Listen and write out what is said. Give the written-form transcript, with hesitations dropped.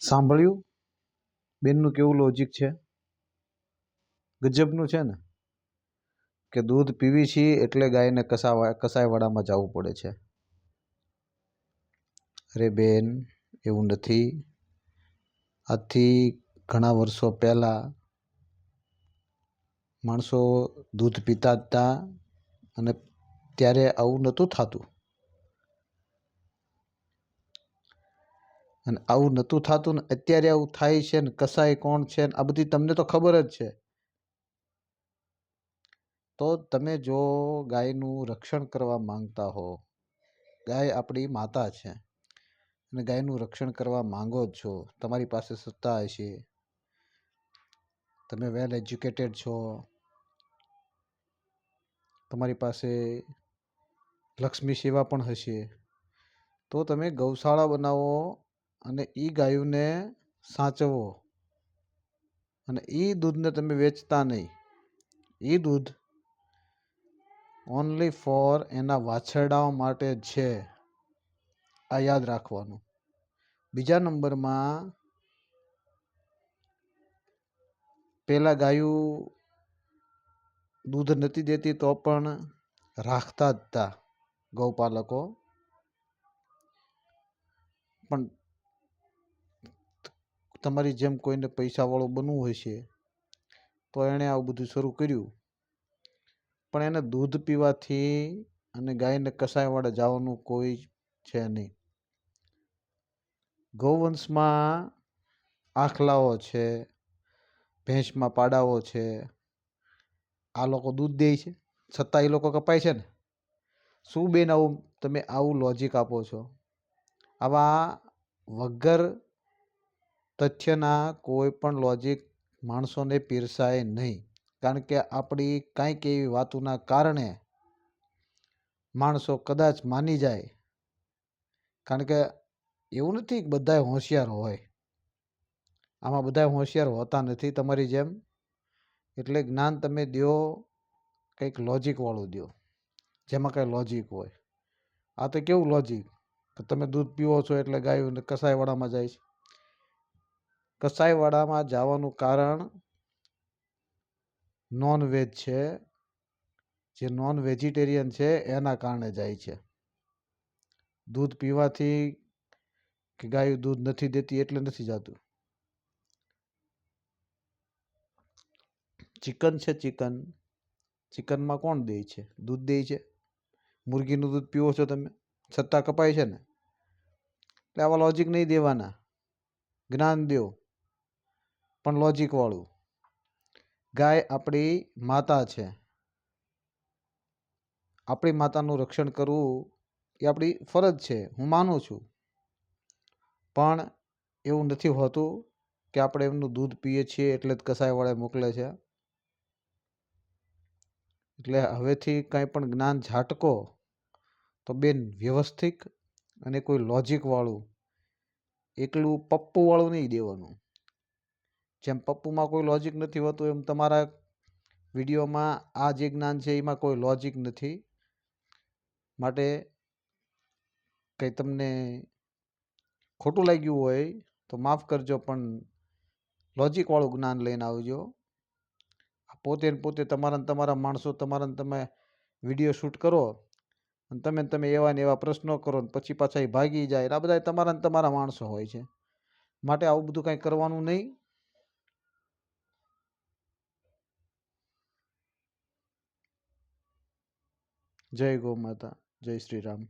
સાંભળ્યું બેનનું કેવું લોજિક છે? ગજબનું છે ને કે દૂધ પીવી છીએ એટલે ગાયને કસાયવાડામાં જવું પડે છે. અરે બેન, એવું નથી. આજથી ઘણા વર્ષો પહેલાં માણસો દૂધ પીતા હતા અને ત્યારે આવું નહોતું થતું. અને આવું નહોતું થતું ને અત્યારે આવું થાય છે ને કસાય કોણ છે ને આ બધી તમને તો ખબર જ છે. તો તમે જો ગાયનું રક્ષણ કરવા માંગતા હો, ગાય આપણી માતા છે અને ગાયનું રક્ષણ કરવા માંગો જ છો, તમારી પાસે સત્તા હશે, તમે વેલ એજ્યુકેટેડ છો, તમારી પાસે લક્ષ્મી સેવા પણ હશે, તો તમે ગૌશાળા બનાવો અને એ ગાયોને સાચવો અને એ દૂધને તમે વેચતા નહીં. એ દૂધ ઓનલી ફોર એના વાછરડાઓ માટે જ છે, આ યાદ રાખવાનું. બીજા નંબરમાં પેલા ગાયું દૂધ નથી દેતી તો પણ રાખતા જ હતા ગૌપાલકો. પણ તમારી જેમ કોઈને પૈસાવાળું બનવું હશે તો એણે આવું બધું શરૂ કર્યું. પણ એને દૂધ પીવાથી અને ગાયને કસાયવાળે જવાનું કોઈ છે નહીં. ગૌવંશમાં આખલાઓ છે, ભેંસમાં પાડાઓ છે, આ લોકો દૂધ દે છે છતાં એ લોકો કપાય છે ને. શું બેન આવું તમે આવું લોજિક આપો છો? આવા વગર તથ્યના કોઈ પણ લોજિક માણસોને પીરસાય નહીં. કારણ કે આપણી કાંઈક એવી વાતોના કારણે માણસો કદાચ માની જાય. કારણ કે એવું નથી કે બધા હોશિયાર હોય, આમાં બધા હોશિયાર હોતા નથી તમારી જેમ. એટલે જ્ઞાન તમે દો કંઈક લોજિકવાળું દો, જેમાં કંઈ લોજિક હોય. આ તો કેવું લોજિક કે તમે દૂધ પીવો છો એટલે ગાયું કસાયવાડામાં જાય છે. કસાયવાડામાં જવાનું કારણ નોનવેજ છે, જે નોન વેજીટેરિયન છે એના કારણે જાય છે. દૂધ પીવાથી કે ગાયું દૂધ નથી દેતી એટલે નથી જતું. ચિકન છે, ચિકનમાં કોણ દે છે? દૂધ દે છે. મુરગીનું દૂધ પીવો છો તમે છતાં કપાય છે ને. એટલે આવા લોજિક નહીં દેવાના, જ્ઞાન દો પણ લોજિકવાળું. ગાય આપણી માતા છે, આપણી માતાનું રક્ષણ કરવું એ આપણી ફરજ છે, હું માનું છું. પણ એવું નથી હોતું કે આપણે એમનું દૂધ પીએ છીએ એટલે જ કસાયવાળા મોકલે છે. એટલે હવેથી કાંઈ પણ જ્ઞાન ઝાટકો તો બેન વ્યવસ્થિત અને કોઈ લોજિકવાળું, એકલું પપ્પુવાળું નહીં દેવાનું. જેમ પપ્પુમાં કોઈ લોજિક નથી હોતું એમ તમારા વિડીયોમાં આ જે જ્ઞાન છે એમાં કોઈ લોજિક નથી. માટે કંઈ તમને ખોટું લાગ્યું હોય તો માફ કરજો, પણ લોજિકવાળું જ્ઞાન લઈને આવજો. પોતે ને પોતે તમારા માણસો તમે વિડીયો શૂટ કરો અને તમે એવા ને એવા પ્રશ્નો કરો ને પછી પાછા એ ભાગી જાય. આ બધા તમારા માણસો હોય છે. માટે આવું બધું કાંઈ કરવાનું નહીં. જય ગૌ માતા, જય શ્રી રામ.